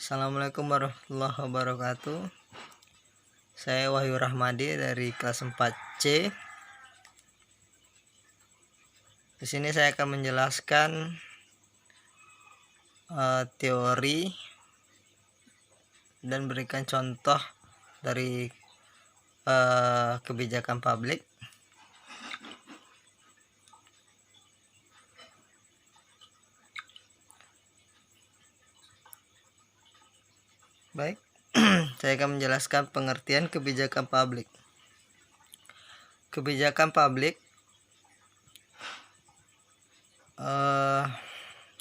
Assalamualaikum warahmatullahi wabarakatuh. Saya Wahyu Rahmadi dari kelas 4C. Di sini saya akan menjelaskan teori dan berikan contoh dari kebijakan publik. Baik, saya akan menjelaskan pengertian kebijakan publik. Kebijakan publik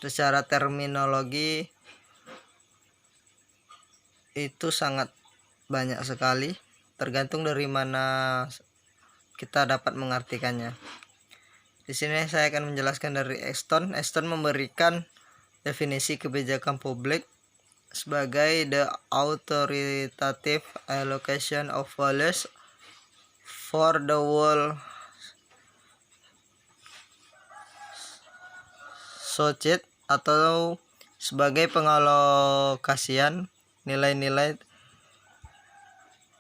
secara terminologi itu sangat banyak sekali, tergantung dari mana kita dapat mengartikannya. Di sini saya akan menjelaskan dari Exton. Exton memberikan definisi kebijakan publik sebagai the authoritative allocation of values for the whole society, atau sebagai pengalokasian nilai-nilai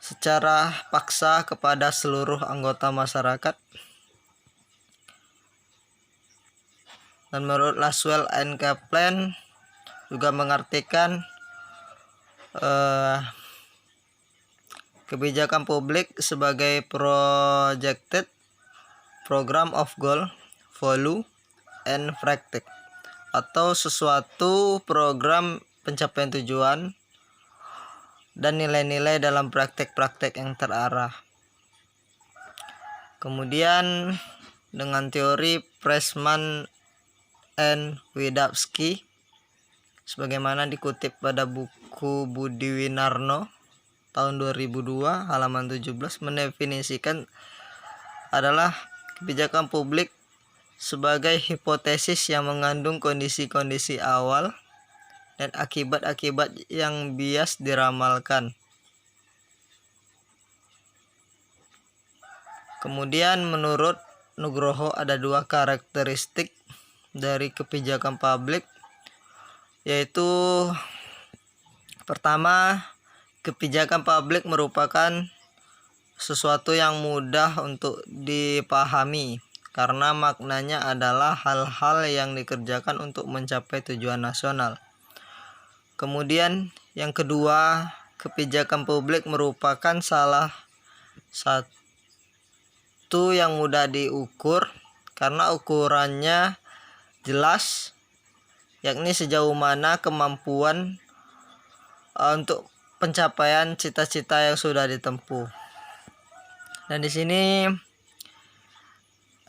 secara paksa kepada seluruh anggota masyarakat. Dan menurut Laswell and Kaplan juga mengartikan kebijakan publik sebagai projected program of goal, value, and practice, atau sesuatu program pencapaian tujuan dan nilai-nilai dalam praktek-praktek yang terarah. Kemudian dengan teori Pressman and Widawski, sebagaimana dikutip pada buku Budi Winarno tahun 2002 halaman 17, mendefinisikan adalah kebijakan publik sebagai hipotesis yang mengandung kondisi-kondisi awal dan akibat-akibat yang bias diramalkan. Kemudian menurut Nugroho ada dua karakteristik dari kebijakan publik, yaitu pertama, kebijakan publik merupakan sesuatu yang mudah untuk dipahami karena maknanya adalah hal-hal yang dikerjakan untuk mencapai tujuan nasional. Kemudian yang kedua, kebijakan publik merupakan salah satu yang mudah diukur karena ukurannya jelas, yakni sejauh mana kemampuan untuk pencapaian cita-cita yang sudah ditempuh. Dan di sini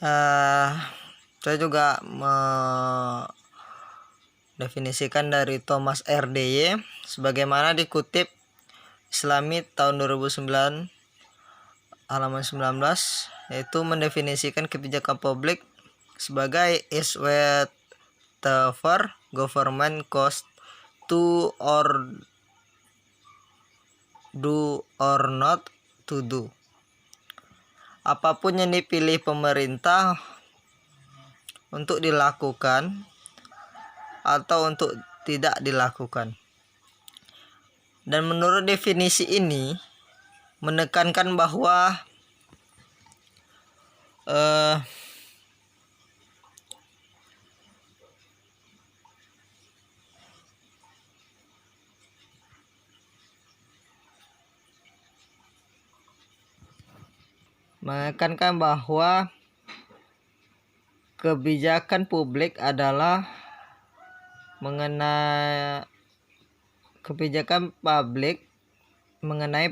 saya juga mendefinisikan dari Thomas RDY sebagaimana dikutip Islami tahun 2009 halaman 19, yaitu mendefinisikan kebijakan publik sebagai is whatever government cost to or do or not to do. Apapun yang dipilih pemerintah untuk dilakukan atau untuk tidak dilakukan. Dan menurut definisi ini menekankan bahwa kebijakan publik adalah mengenai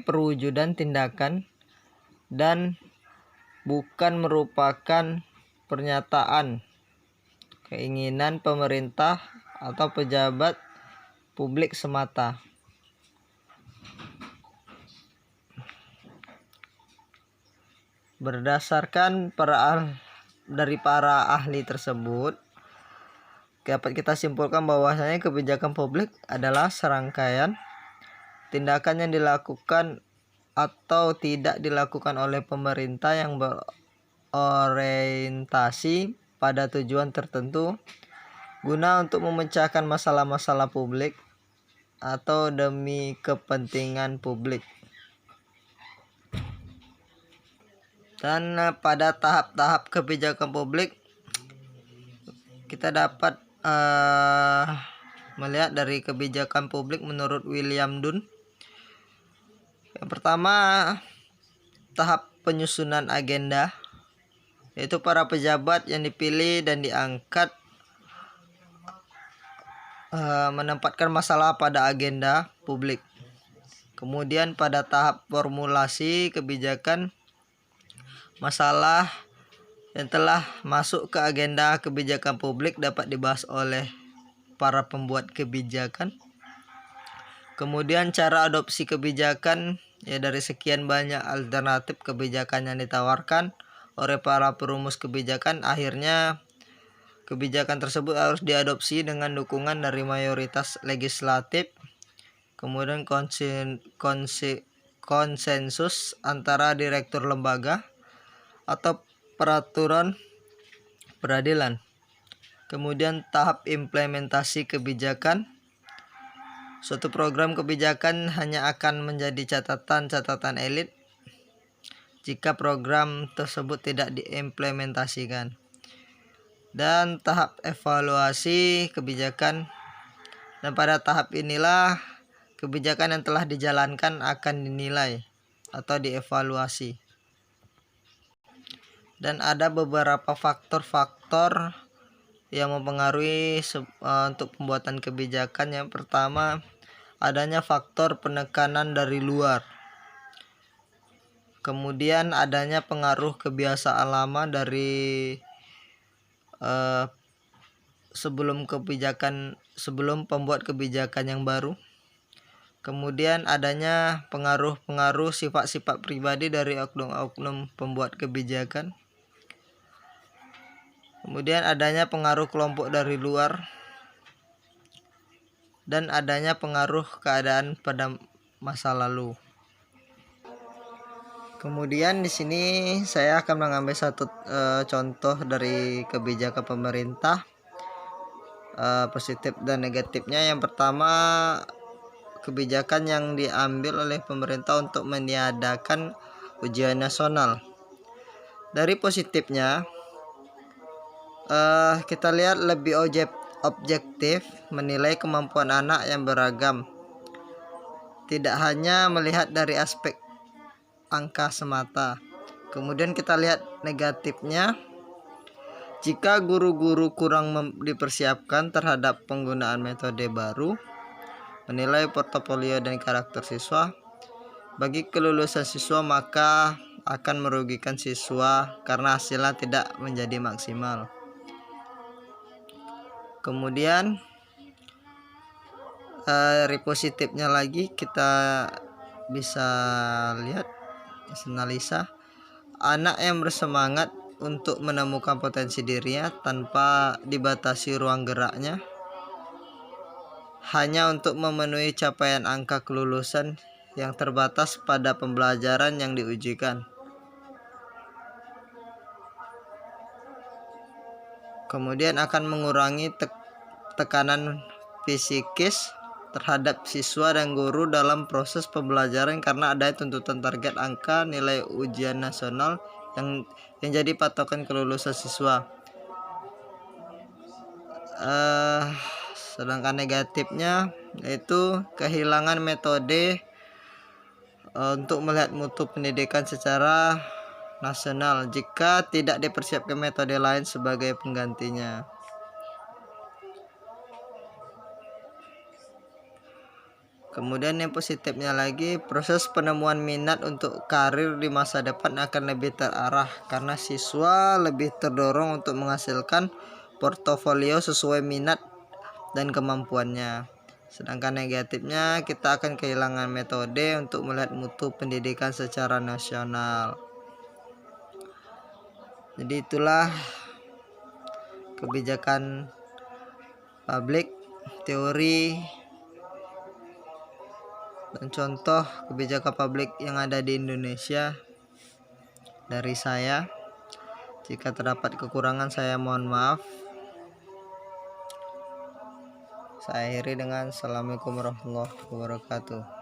perwujudan tindakan dan bukan merupakan pernyataan keinginan pemerintah atau pejabat publik semata. Berdasarkan dari para ahli tersebut, dapat kita simpulkan bahwasanya kebijakan publik adalah serangkaian tindakan yang dilakukan atau tidak dilakukan oleh pemerintah yang berorientasi pada tujuan tertentu guna untuk memecahkan masalah-masalah publik atau demi kepentingan publik. Dan pada tahap-tahap kebijakan publik kita dapat melihat dari kebijakan publik menurut William Dunn. Yang pertama, tahap penyusunan agenda, yaitu para pejabat yang dipilih dan diangkat menempatkan masalah pada agenda publik. Kemudian pada tahap formulasi kebijakan, masalah yang telah masuk ke agenda kebijakan publik dapat dibahas oleh para pembuat kebijakan. Kemudian cara adopsi kebijakan, ya dari sekian banyak alternatif kebijakan yang ditawarkan oleh para perumus kebijakan, akhirnya kebijakan tersebut harus diadopsi dengan dukungan dari mayoritas legislatif. Kemudian konsensus antara direktur lembaga atau peraturan peradilan. Kemudian tahap implementasi kebijakan. Suatu program kebijakan hanya akan menjadi catatan elit jika program tersebut tidak diimplementasikan. Dan tahap evaluasi kebijakan. Dan pada tahap inilah kebijakan yang telah dijalankan akan dinilai atau dievaluasi. Dan ada beberapa faktor-faktor yang mempengaruhi untuk pembuatan kebijakan. Yang pertama, adanya faktor penekanan dari luar. Kemudian adanya pengaruh kebiasaan lama dari sebelum pembuat kebijakan yang baru. Kemudian adanya pengaruh sifat-sifat pribadi dari oknum-oknum pembuat kebijakan. Kemudian adanya pengaruh kelompok dari luar, dan adanya pengaruh keadaan pada masa lalu. Kemudian di sini saya akan mengambil satu contoh dari kebijakan pemerintah, positif dan negatifnya. Yang pertama, kebijakan yang diambil oleh pemerintah untuk meniadakan ujian nasional. Dari positifnya, kita lihat lebih objektif menilai kemampuan anak yang beragam, tidak hanya melihat dari aspek angka semata. Kemudian kita lihat negatifnya, jika guru-guru kurang dipersiapkan terhadap penggunaan metode baru, menilai portofolio dan karakter siswa bagi kelulusan siswa, maka akan merugikan siswa karena hasilnya tidak menjadi maksimal. Kemudian dari positifnya lagi kita bisa lihat, analisa anak yang bersemangat untuk menemukan potensi dirinya tanpa dibatasi ruang geraknya hanya untuk memenuhi capaian angka kelulusan yang terbatas pada pembelajaran yang diujikan. Kemudian akan mengurangi tekanan psikis terhadap siswa dan guru dalam proses pembelajaran karena ada tuntutan target angka nilai ujian nasional yang jadi patokan kelulusan siswa. Sedangkan negatifnya yaitu kehilangan metode untuk melihat mutu pendidikan secara nasional jika tidak dipersiapkan metode lain sebagai penggantinya. Kemudian yang positifnya lagi, proses penemuan minat untuk karir di masa depan akan lebih terarah karena siswa lebih terdorong untuk menghasilkan portofolio sesuai minat dan kemampuannya. Sedangkan negatifnya, kita akan kehilangan metode untuk melihat mutu pendidikan secara nasional. Jadi itulah kebijakan publik, teori dan contoh kebijakan publik yang ada di Indonesia dari saya. Jika terdapat kekurangan, saya mohon maaf. Saya akhiri dengan Assalamualaikum warahmatullahi wabarakatuh.